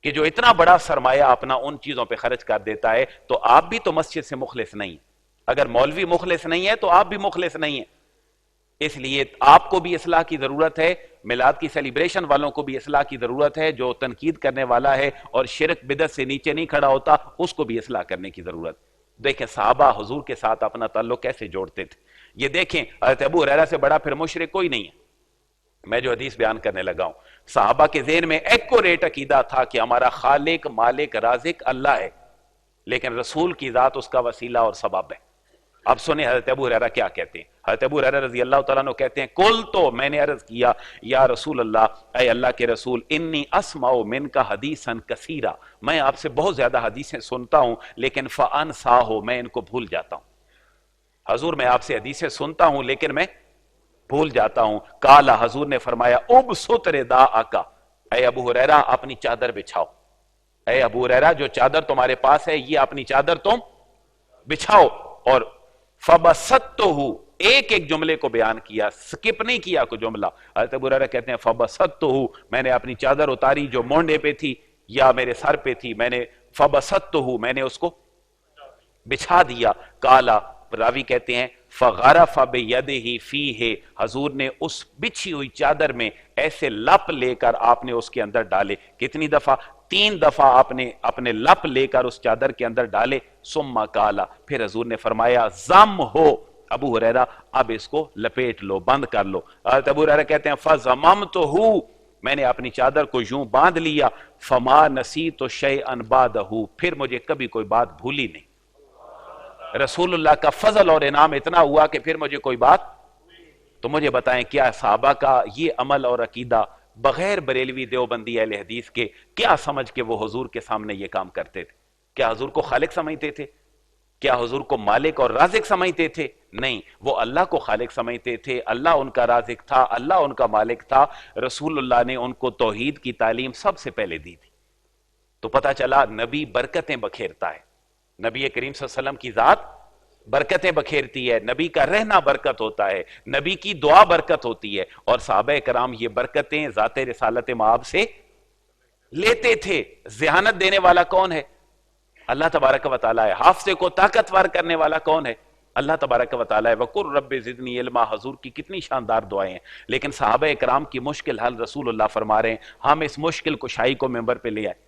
کہ جو اتنا بڑا سرمایہ اپنا ان چیزوں پہ خرچ کر دیتا ہے۔ تو آپ بھی تو مسجد سے مخلص نہیں، اگر مولوی مخلص نہیں ہے تو آپ بھی مخلص نہیں ہیں۔ اس لیے آپ کو بھی اصلاح کی ضرورت ہے، میلاد کی سیلیبریشن والوں کو بھی اصلاح کی ضرورت ہے، جو تنقید کرنے والا ہے اور شرک بدعت سے نیچے نہیں کھڑا ہوتا اس کو بھی اصلاح کرنے کی ضرورت۔ دیکھیں صحابہ حضور کے ساتھ اپنا تعلق کیسے جوڑتے تھے۔ یہ دیکھیں حضرت ابو ہریرہ سے بڑا پھر مشرک کوئی نہیں ہے۔ میں جو حدیث بیان کرنے لگا ہوں، صحابہ کے ذہن میں ایکوریٹ عقیدہ تھا کہ ہمارا خالق، مالک، رازق اللہ ہے، لیکن رسول کی ذات اس کا وسیلہ اور سبب ہے۔ اب سنیں حضرت ابو ہریرہ کیا کہتے ہیں۔ حضرت ابو ہریرہ رضی اللہ تعالیٰ عنہ کہتے ہیں، قل تو میں نے عرض کیا، یا رسول اللہ، اے اللہ کے رسول، انی اسمع منک حدیثا کثیرا، میں آپ سے بہت زیادہ حدیثیں سنتا ہوں، لیکن فانساہ، میں ان کو بھول جاتا ہوں۔ حضور میں آپ سے حدیثیں سنتا ہوں لیکن میں بھول جاتا ہوں۔ قال، حضور نے فرمایا، ابسط رداءک، اے ابو ہریرہ اپنی چادر بچھاؤ، اے ابو ہریرہ جو چادر تمہارے پاس ہے یہ اپنی چادر تم بچھاؤ. اور فبسطتہ، ایک ایک جملے کو بیان کیا، سکپ نہیں کیا کوئی جملہ. حضرت ابو ہریرہ کہتے ہیں فبسطتہ، میں نے اپنی چادر اتاری جو مونڈے پہ تھی یا میرے سر پہ تھی، میں نے فبسطتہ، میں نے اس کو بچھا دیا. کالا، راوی کہتے ہیں فغرف بیدہ فیہ، حضور نے اس بچھی ہوئی چادر میں ایسے لپ لے کر آپ نے اس کے اندر ڈالے. کتنی دفعہ؟ 3 دفعہ آپ نے اپنے لپ لے کر اس چادر کے اندر ڈالے. ثم کالا، پھر حضور نے فرمایا زم ہو ابو ہریرہ، اب اس کو لپیٹ لو، بند کر لو. حضرت ابو ہریرہ کہتے ہیں فضممتہ، میں نے اپنی چادر کو یوں باندھ لیا. فما نسیت شیئا بعدہ، پھر مجھے کبھی کوئی بات بھولی نہیں. رسول اللہ کا فضل اور انعام اتنا ہوا کہ پھر مجھے کوئی بات. تو مجھے بتائیں کیا صحابہ کا یہ عمل اور عقیدہ بغیر بریلوی دیوبندی اہل حدیث کے کیا سمجھ کے وہ حضور کے سامنے یہ کام کرتے تھے؟ کیا حضور کو خالق سمجھتے تھے؟ کیا حضور کو مالک اور رازق سمجھتے تھے؟ نہیں، وہ اللہ کو خالق سمجھتے تھے، اللہ ان کا رازق تھا، اللہ ان کا مالک تھا. رسول اللہ نے ان کو توحید کی تعلیم سب سے پہلے دی تھی. تو پتہ چلا نبی برکتیں بکھیرتا ہے، نبی کریم صلی اللہ علیہ وسلم کی ذات برکتیں بکھیرتی ہے، نبی کا رہنا برکت ہوتا ہے، نبی کی دعا برکت ہوتی ہے. اور صحابہ کرام یہ برکتیں ذات رسالت مآب سے لیتے تھے. ذہانت دینے والا کون ہے؟ اللہ تبارک و تعالیٰ ہے. حافظے کو طاقتور کرنے والا کون ہے؟ اللہ تبارک و تعالیٰ ہے. وَقُلْ رَبِّ زِدْنِي عِلْمًا، حضور کی کتنی شاندار دعائیں ہیں. لیکن صحابہ کرام کی مشکل حل رسول اللہ فرما رہے ہیں. ہم اس مشکل کشائی کو ممبر پہ لے آئے.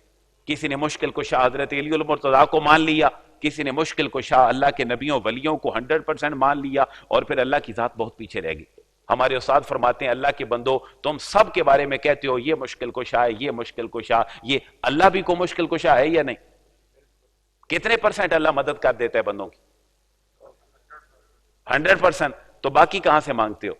کسی نے مشکل کشا حضرت علی المرتضیٰ کو مان لیا، کسی نے مشکل کشا اللہ کے نبیوں ولیوں کو 100% مان لیا، اور پھر اللہ کی ذات بہت پیچھے رہ گئی. ہمارے استاد فرماتے ہیں اللہ کے بندو تم سب کے بارے میں کہتے ہو یہ مشکل کشا ہے، یہ مشکل کشا، یہ اللہ بھی کو مشکل کشا ہے یا نہیں؟ کتنے پرسنٹ اللہ مدد کر دیتا ہے بندوں کی؟ 100%. تو باقی کہاں سے مانگتے ہو؟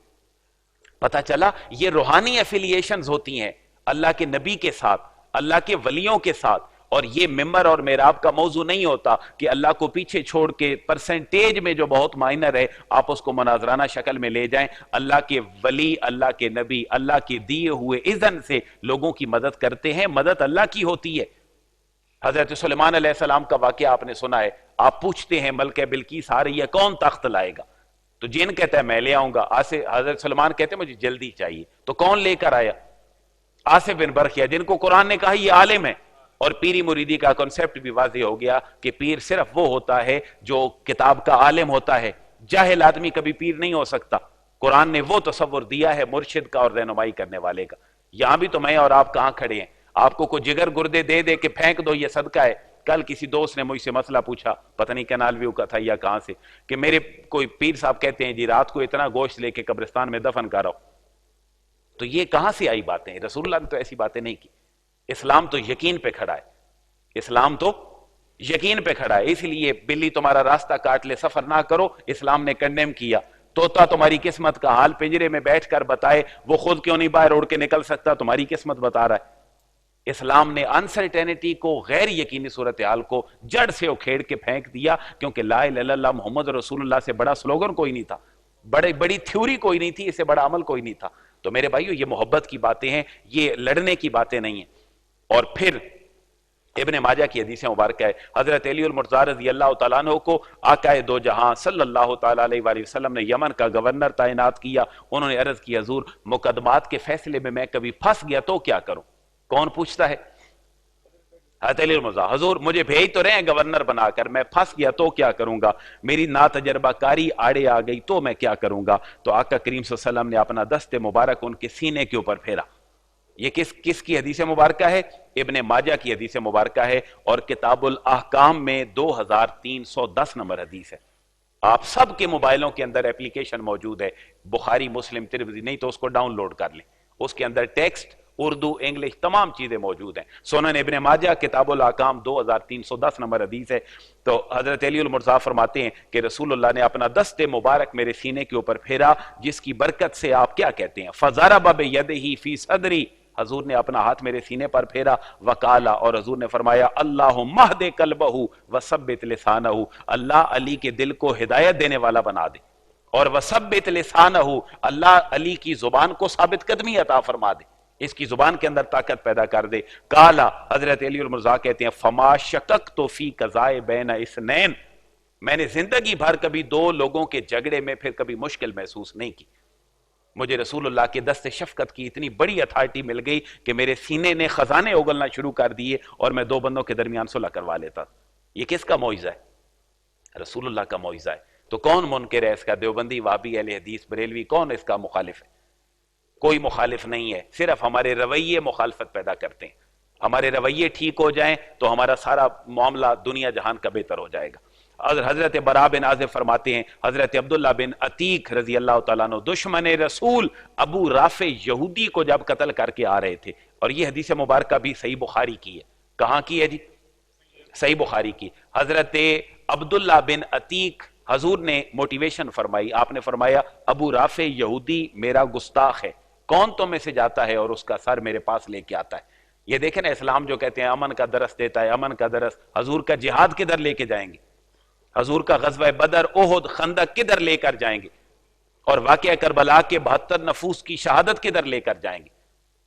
پتہ چلا یہ روحانی ایفیلیشنز ہوتی ہیں اللہ کے نبی کے ساتھ، اللہ کے ولیوں کے ساتھ. اور یہ ممبر اور محراب کا موضوع نہیں ہوتا کہ اللہ کو پیچھے چھوڑ کے پرسنٹیج میں جو بہت مائنر ہے آپ اس کو مناظرانہ شکل میں لے جائیں. اللہ کے ولی، اللہ کے نبی اللہ کے دیے ہوئے اذن سے لوگوں کی مدد کرتے ہیں، مدد اللہ کی ہوتی ہے. حضرت سلیمان علیہ السلام کا واقعہ آپ نے سنا ہے. آپ پوچھتے ہیں ملکہ بلقیس آ رہی ہے، کون تخت لائے گا؟ تو جن کہتا ہے میں لے آؤں گا. حضرت سلیمان کہتے ہیں مجھے جلدی چاہیے. تو کون لے کر آیا؟ آصف بن برخیہ، جن کو قرآن نے کہا یہ عالم ہے. اور پیری مریدی کا کنسیپٹ بھی واضح ہو گیا کہ پیر صرف وہ ہوتا ہے جو کتاب کا عالم ہوتا ہے، جاہل آدمی کبھی پیر نہیں ہو سکتا. قرآن نے وہ تصور دیا ہے مرشد کا اور رہنمائی کرنے والے کا. یہاں بھی تو میں اور آپ کہاں کھڑے ہیں، آپ کو کوئی جگر گردے دے دے کہ پھینک دو یہ صدقہ ہے. کل کسی دوست نے مجھ سے مسئلہ پوچھا، پتہ نہیں کینال ویو کا تھا یا کہاں سے، کہ میرے کوئی پیر صاحب کہتے ہیں جی رات کو اتنا گوشت لے کے قبرستان میں دفن کر آؤ. تو یہ کہاں سے آئی باتیں؟ رسول اللہ نے تو ایسی باتیں نہیں کی. اسلام تو یقین پہ کھڑا ہے، اسلام تو یقین پہ کھڑا ہے. اس لیے بلی تمہارا راستہ کاٹ لے سفر نہ کرو، اسلام نے کنڈیم کیا. طوطا تمہاری قسمت کا حال پنجرے میں بیٹھ کر بتائے، وہ خود کیوں نہیں باہر اڑ کے نکل سکتا، تمہاری قسمت بتا رہا ہے. اسلام نے انسرٹینٹی کو، غیر یقینی صورتحال کو جڑ سے اکھیڑ کے پھینک دیا، کیونکہ لا الہ الا اللہ محمد رسول اللہ سے بڑا سلوگن کوئی نہیں تھا، بڑی تھیوری کوئی نہیں تھی، اس سے بڑا عمل کوئی نہیں تھا. تو میرے بھائیو یہ محبت کی باتیں ہیں، یہ لڑنے کی باتیں نہیں ہیں. اور پھر ابن ماجہ کی حدیث مبارکہ ہے، حضرت علی المرتضیٰ رضی اللہ تعالیٰ عنہ کو آقائے دو جہاں صلی اللہ تعالیٰ علیہ وآلہ وسلم نے یمن کا گورنر تعینات کیا. انہوں نے عرض کی حضور مقدمات کے فیصلے میں کبھی پھنس گیا تو کیا کروں؟ کون پوچھتا ہے؟ حضرت علی المرتضیٰ، حضور مجھے بھیج تو رہے ہیں گورنر بنا کر، میں پھنس گیا تو کیا کروں گا؟ میری ناتجربہ کاری آڑے آ گئی تو میں کیا کروں گا؟ تو آقا کریم صلی اللہ علیہ وسلم نے اپنا دست مبارک ان کے سینے کے اوپر پھیرا. یہ کس کی حدیث مبارکہ ہے؟ ابن ماجہ کی حدیث مبارکہ ہے، اور کتاب الاحکام میں 2310 نمبر حدیث ہے. آپ سب کے موبائلوں کے اندر اپلیکیشن موجود ہے، بخاری مسلم ترمذی، نہیں تو اس کو ڈاؤن لوڈ کر لیں. اس کے اندر ٹیکسٹ اردو انگلش تمام چیزیں موجود ہیں. سنن ابن ماجہ کتاب الاحکام 2310 نمبر حدیث ہے. تو حضرت علی المرتضیٰ فرماتے ہیں کہ رسول اللہ نے اپنا دست مبارک میرے سینے کے اوپر پھیرا، جس کی برکت سے آپ کیا کہتے ہیں؟ فَضَرَبَ بِيَدِهِ فِي صَدْرِي، حضور نے اپنا ہاتھ میرے سینے پر پھیرا. وقالا، اور حضور نے فرمایا اللہم اہد قلبہ وثبت لسانہ، اللہ علی کے دل کو ہدایت دینے والا بنا دے، اور وثبت لسانہ، اللہ علی کی زبان کو ثابت قدمی عطا فرما دے. اس کی زبان کے اندر طاقت پیدا کر دے. کالا حضرت علی المرضا کہتے ہیں فما شکک تو فی قضائے بین اثنین، میں نے زندگی بھر کبھی دو لوگوں کے جھگڑے میں پھر کبھی مشکل محسوس نہیں کی. مجھے رسول اللہ کے دست شفقت کی اتنی بڑی اتھارٹی مل گئی کہ میرے سینے نے خزانے اگلنا شروع کر دیے اور میں دو بندوں کے درمیان صلح کروا لیتا. یہ کس کا معجزہ ہے؟ رسول اللہ کا معجزہ ہے. تو کون منکر ہے اس کا؟ دیوبندی، وہابی، اہل حدیث، بریلوی، کون اس کا مخالف ہے؟ کوئی مخالف نہیں ہے. صرف ہمارے رویے مخالفت پیدا کرتے ہیں. ہمارے رویے ٹھیک ہو جائیں تو ہمارا سارا معاملہ دنیا جہان کا بہتر ہو جائے گا. حضرت برا بن عازب فرماتے ہیں حضرت عبداللہ بن عتیق رضی اللہ تعالیٰ عنہ دشمن رسول ابو رافع یہودی کو جب قتل کر کے آ رہے تھے، اور یہ حدیث مبارکہ بھی صحیح بخاری کی ہے. کہاں کی ہے جی؟ صحیح بخاری کی. حضرت عبداللہ بن عتیق حضور نے موٹیویشن فرمائی. آپ نے فرمایا ابو رافع یہودی میرا گستاخ ہے، کون تو میں سے جاتا ہے اور اس کا سر میرے پاس لے کے آتا ہے. یہ دیکھیں نا اسلام جو کہتے ہیں امن کا درس دیتا ہے، امن کا درس. حضور کا جہاد کدھر لے کے جائیں گے؟ حضور کا غزوہ بدر، احد، خندق کدھر لے کر جائیں گے؟ اور واقعہ کربلا کے 72 نفوس کی شہادت کدھر لے کر جائیں گے؟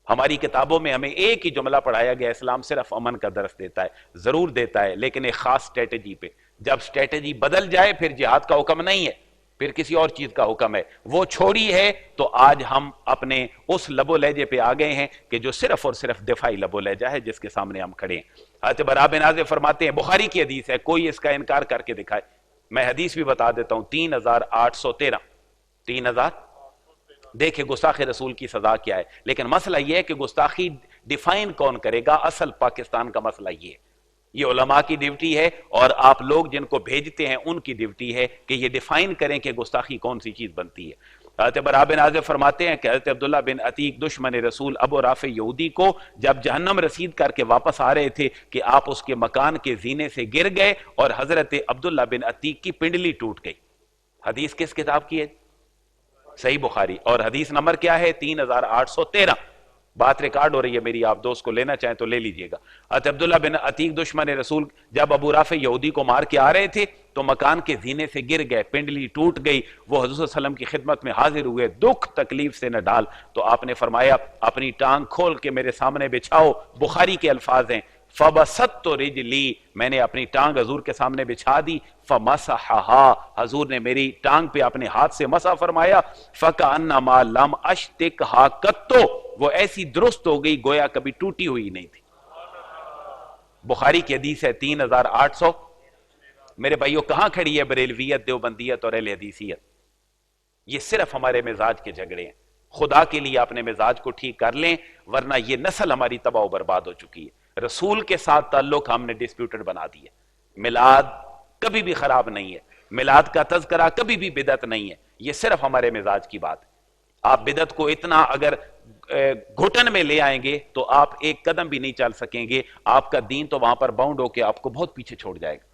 ہماری کتابوں میں ہمیں ایک ہی جملہ پڑھایا گیا، اسلام صرف امن کا درس دیتا ہے. ضرور دیتا ہے لیکن ایک خاص سٹریٹجی پہ. جب سٹریٹجی بدل جائے پھر جہاد کا حکم نہیں ہے، پھر کسی اور چیز کا حکم ہے. وہ چھوڑی ہے تو آج ہم اپنے اس لب و لہجے پہ آ گئے ہیں کہ جو صرف اور صرف دفاعی لب و لہجہ ہے جس کے سامنے ہم کھڑے ہیں. حضرت برا بن عازب فرماتے ہیں، بخاری کی حدیث ہے، کوئی اس کا انکار کر کے دکھائے. میں حدیث بھی بتا دیتا ہوں، 3813. 3000. دیکھیں گستاخ رسول کی سزا کیا ہے. لیکن مسئلہ یہ ہے کہ گستاخی ڈیفائن کون کرے گا؟ اصل پاکستان کا مسئلہ یہ ہے. یہ علماء کی ڈیوٹی ہے اور آپ لوگ جن کو بھیجتے ہیں ان کی ڈیوٹی ہے کہ یہ ڈیفائن کریں کہ گستاخی کون سی چیز بنتی ہے. حضرت برا بن عازب فرماتے ہیں کہ حضرت عبداللہ بن عتیق دشمن رسول ابو رافع یہودی کو جب جہنم رسید کر کے واپس آ رہے تھے کہ آپ اس کے مکان کے زینے سے گر گئے اور حضرت عبداللہ بن عتیق کی پنڈلی ٹوٹ گئی. حدیث کس کتاب کی ہے؟ صحیح بخاری. اور حدیث نمبر کیا ہے؟ 3813. بات ریکارڈ ہو رہی ہے میری، آپ دوست کو لینا چاہیں تو لے لیجئے گا. حضرت عبداللہ بن عتیق دشمن رسول جب ابو رافع یہودی کو مار کے آ رہے تھے تو مکان کے زینے سے گر گئے، پنڈلی ٹوٹ گئی. وہ حضور صلی اللہ علیہ وسلم کی خدمت میں حاضر ہوئے، دکھ تکلیف سے نہ ڈال. تو آپ نے فرمایا اپنی ٹانگ کھول کے میرے سامنے بچھاؤ. بخاری کے الفاظ ہیں فَبَسَطْتُ رِجْلِي، میں نے اپنی ٹانگ حضور کے سامنے بچھا دی. فَمَسَحَهَا، حضور نے میری ٹانگ پہ اپنے ہاتھ سے مسح فرمایا. فَكَأَنَّمَا لَمْ أَشْتِكْهَا قَطُّ، وہ ایسی درست ہو گئی گویا کبھی ٹوٹی ہوئی نہیں تھی. بخاری کی حدیث ہے 3800. میرے بھائیو کہاں کھڑی ہے بریلویت، دیوبندیت اور اہل حدیثیت؟ یہ صرف ہمارے مزاج کے جھگڑے ہیں. خدا کے لیے اپنے مزاج کو ٹھیک کر لیں ورنہ یہ نسل ہماری تباہ و برباد ہو چکی ہے. رسول کے ساتھ تعلق ہم نے ڈسپیوٹڈ بنا دیا. میلاد کبھی بھی خراب نہیں ہے، میلاد کا تذکرہ کبھی بھی بدعت نہیں ہے. یہ صرف ہمارے مزاج کی بات ہے. آپ بدعت کو اتنا اگر گھٹن میں لے آئیں گے تو آپ ایک قدم بھی نہیں چل سکیں گے. آپ کا دین تو وہاں پر باؤنڈ ہو کے آپ کو بہت پیچھے چھوڑ جائے گا.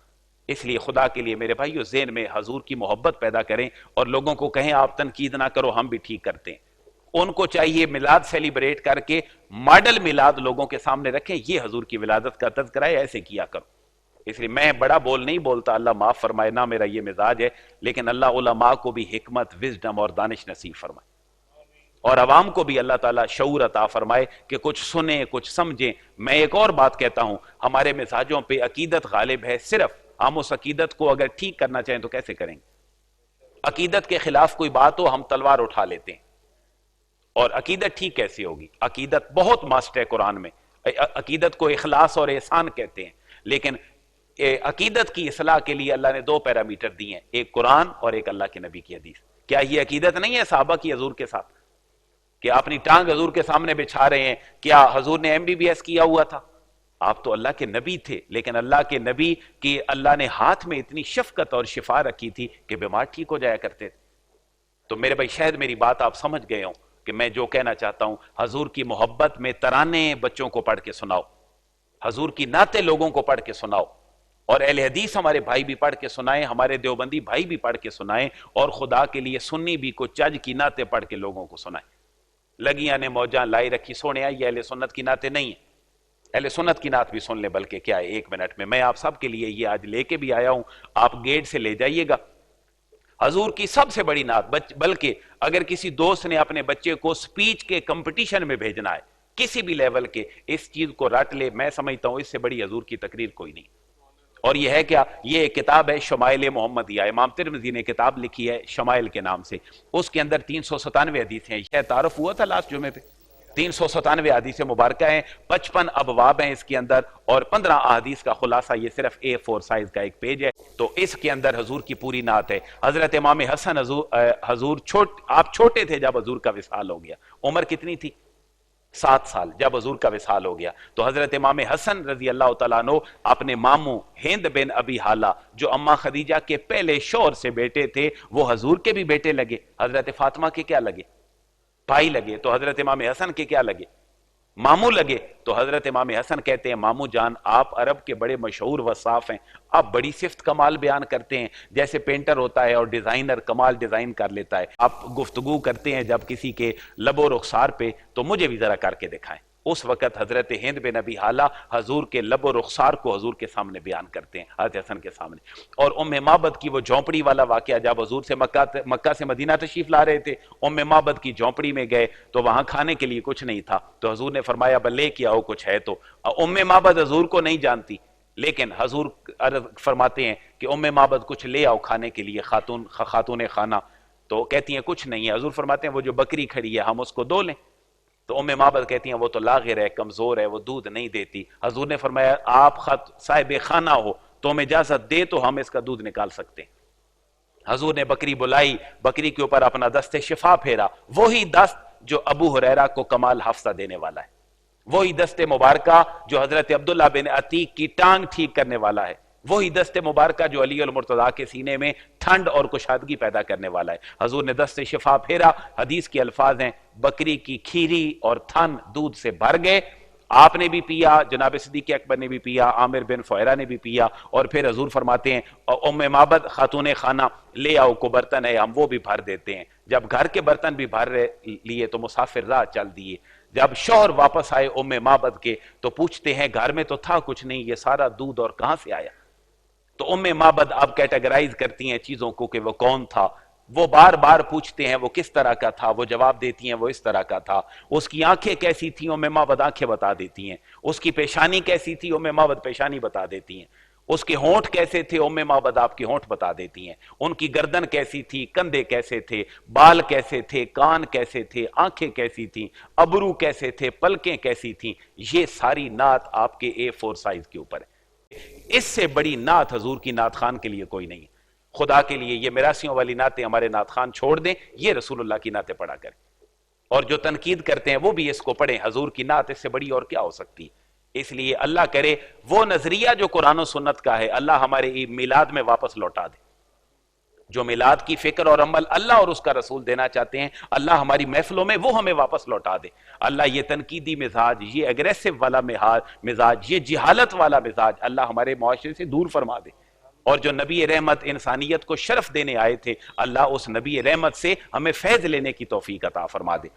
اس لیے خدا کے لیے میرے بھائیو ذہن میں حضور کی محبت پیدا کریں اور لوگوں کو کہیں آپ تنقید نہ کرو، ہم بھی ٹھیک کرتے ہیں. ان کو چاہیے میلاد سیلیبریٹ کر کے ماڈل میلاد لوگوں کے سامنے رکھیں، یہ حضور کی ولادت کا تذکرہ ہے، ایسے کیا کرو. اس لیے میں بڑا بول نہیں بولتا، اللہ معاف فرمائے، نہ میرا یہ مزاج ہے. لیکن اللہ علماء کو بھی حکمت، وزڈم اور دانش نصیب فرمائے اور عوام کو بھی اللہ تعالیٰ شعور عطا فرمائے کہ کچھ سنیں کچھ سمجھیں. میں ایک اور بات کہتا ہوں، ہمارے مزاجوں پہ عقیدت غالب ہے. صرف ہم اس عقیدت کو اگر ٹھیک کرنا چاہیں تو کیسے کریں گے؟ عقیدت کے خلاف کوئی بات ہو ہم تلوار اٹھا لیتے ہیں. اور عقیدت ٹھیک کیسے ہوگی؟ عقیدت بہت ماسٹ ہے قرآن میں. عقیدت کو اخلاص اور احسان کہتے ہیں. لیکن عقیدت کی اصلاح کے لیے اللہ نے 2 پیرامیٹر دیے ہیں، ایک قرآن اور ایک اللہ کے نبی کی حدیث. کیا یہ عقیدت نہیں ہے صحابہ کی حضور کے ساتھ کہ اپنی ٹانگ حضور کے سامنے بچھا رہے ہیں؟ کیا حضور نے MBBS کیا ہوا تھا؟ آپ تو اللہ کے نبی تھے، لیکن اللہ کے نبی کی اللہ نے ہاتھ میں اتنی شفقت اور شفا رکھی تھی کہ بیمار ٹھیک ہو جایا کرتے تھے. تو میرے بھائی شاید میری بات آپ سمجھ گئے ہوں کہ میں جو کہنا چاہتا ہوں. حضور کی محبت میں ترانے بچوں کو پڑھ کے سناؤ، حضور کی نعتیں لوگوں کو پڑھ کے سناؤ، اور اہل حدیث ہمارے بھائی بھی پڑھ کے سنائیں، ہمارے دیوبندی بھائی بھی پڑھ کے سنائیں، اور خدا کے لیے سنی بھی کو چج کی نعتیں پڑھ کے لوگوں کو سنائیں. لگیاں نے موجاں لائی رکھی سونے، یہ اہل سنت کی نعتیں نہیں ہیں. اہل سنت کی نعت بھی سن لیں. بلکہ کیا ہے، 1 منٹ میں آپ سب کے لیے یہ آج لے کے بھی آیا ہوں، آپ گیٹ سے لے جائیے گا. حضور کی سب سے بڑی نعت، بلکہ اگر کسی دوست نے اپنے بچے کو سپیچ کے کمپٹیشن میں بھیجنا ہے کسی بھی لیول کے اس چیز کو رٹ لے، میں سمجھتا ہوں اس سے بڑی حضور کی تقریر کوئی نہیں۔ اور یہ ہے کیا؟ یہ ایک کتاب ہے شمائل محمدیہ، امام ترمذی نے کتاب لکھی ہے شمائل کے نام سے، اس کے اندر 397 حدیث ہیں، یہ تعارف ہوا تھا لاسٹ جمعے پہ، 397 حدیث مبارکہ ہیں، 55 ابواب ہیں اس کے اندر، اور 15 احادیث کا خلاصہ یہ صرف A4 سائز کا ایک پیج ہے۔ تو اس کے اندر حضور کی پوری نعت ہے۔ حضرت امام حسن حضور آپ چھوٹے تھے جب حضور کا وصال ہو گیا، عمر کتنی تھی؟ 7 سال جب حضور کا وصال ہو گیا، تو حضرت امام حسن رضی اللہ تعالیٰ عنہ اپنے ماموں ہند بن ابی حالہ جو اماں خدیجہ کے پہلے شوہر سے بیٹے تھے، وہ حضور کے بھی بیٹے لگے، حضرت فاطمہ کے کیا لگے؟ بھائی لگے۔ تو حضرت امام حسن کے کیا لگے؟ ماموں لگے۔ تو حضرت امام حسن کہتے ہیں ماموں جان آپ عرب کے بڑے مشہور وصاف ہیں، آپ بڑی صفت کمال بیان کرتے ہیں، جیسے پینٹر ہوتا ہے اور ڈیزائنر کمال ڈیزائن کر لیتا ہے، آپ گفتگو کرتے ہیں جب کسی کے لب و رخسار پہ، تو مجھے بھی ذرا کر کے دکھائیں۔ اس وقت حضرت ہند بن ابی حالہ حضور کے لب و رخسار کو حضور کے سامنے بیان کرتے ہیں، حضرت حسن کے سامنے۔ اور ام معبد کی وہ جھونپڑی والا واقعہ، جب حضور سے مکہ سے مدینہ تشریف لا رہے تھے، ام معبد کی جھونپڑی میں گئے تو وہاں کھانے کے لیے کچھ نہیں تھا، تو حضور نے فرمایا بلے کیا ہو کچھ ہے تو۔ ام معبد حضور کو نہیں جانتی، لیکن حضور فرماتے ہیں کہ ام معبد کچھ لے آؤ کھانے کے لیے، خاتون خانہ، تو کہتی ہیں کچھ نہیں ہے۔ حضور فرماتے ہیں وہ جو بکری کھڑی ہے ہم اس کو دو لیں؟ تو ام معبد کہتی ہیں وہ تو لاغر ہے، کمزور ہے، وہ دودھ نہیں دیتی۔ حضور نے فرمایا آپ صاحب خانہ ہو تو ہم اجازت دے تو ہم اس کا دودھ نکال سکتے ہیں۔ حضور نے بکری بلائی، بکری کے اوپر اپنا دست شفا پھیرا، وہی دست جو ابو ہریرہ کو کمال حفظہ دینے والا ہے، وہی دست مبارکہ جو حضرت عبداللہ بن عتیق کی ٹانگ ٹھیک کرنے والا ہے، وہی دست مبارکہ جو علی المرتضیٰ کے سینے میں ٹھنڈ اور کشادگی پیدا کرنے والا ہے۔ حضور نے دست شفا پھیرا، حدیث کے الفاظ ہیں بکری کی کھیری اور تھن دودھ سے بھر گئے، آپ نے بھی پیا، جناب صدیق اکبر نے بھی پیا، عامر بن فہیرہ نے بھی پیا، اور پھر حضور فرماتے ہیں ام معبد خاتون خانہ لے آؤ کو برتن ہے ہم وہ بھی بھر دیتے ہیں۔ جب گھر کے برتن بھی بھر لیے تو مسافر راہ چل دیے۔ جب شوہر واپس آئے ام معبد کے تو پوچھتے ہیں گھر میں تو تھا کچھ نہیں، یہ سارا دودھ اور کہاں سے آیا؟ تو ام معبد اب کیٹیگرائز کرتی ہیں چیزوں کو کہ وہ کون تھا، وہ بار بار پوچھتے ہیں وہ کس طرح کا تھا، وہ جواب دیتی ہیں وہ اس طرح کا تھا۔ اس کی آنکھیں کیسی تھیں ام معبد آنکھیں بتا دیتی ہیں، اس کی پیشانی کیسی تھی ام معبد پیشانی بتا دیتی ہیں، اس کے ہونٹ کیسے تھے ام معبد آپ کے ہونٹ بتا دیتی ہیں، ان کی گردن کیسی تھی، کندھے کیسے تھے، بال کیسے تھے، کان کیسے تھے، آنکھیں کیسی تھیں، ابرو کیسے تھے، پلکیں کیسی تھیں۔ یہ ساری نعت آپ کے A4 سائز کے اوپر ہے۔ اس سے بڑی نعت حضور کی نعت خان کے لیے کوئی نہیں۔ خدا کے لیے یہ میراثیوں والی نعتیں ہمارے نعت خان چھوڑ دیں، یہ رسول اللہ کی نعتیں پڑھا کریں، اور جو تنقید کرتے ہیں وہ بھی اس کو پڑھیں۔ حضور کی نعت اس سے بڑی اور کیا ہو سکتی؟ اس لیے اللہ کرے وہ نظریہ جو قرآن و سنت کا ہے اللہ ہمارے میلاد میں واپس لوٹا دے۔ جو میلاد کی فکر اور عمل اللہ اور اس کا رسول دینا چاہتے ہیں اللہ ہماری محفلوں میں وہ ہمیں واپس لوٹا دے۔ اللہ یہ تنقیدی مزاج، یہ اگریسو والا مزاج، یہ جہالت والا مزاج اللہ ہمارے معاشرے سے دور فرما دے، اور جو نبی رحمت انسانیت کو شرف دینے آئے تھے اللہ اس نبی رحمت سے ہمیں فیض لینے کی توفیق عطا فرما دے۔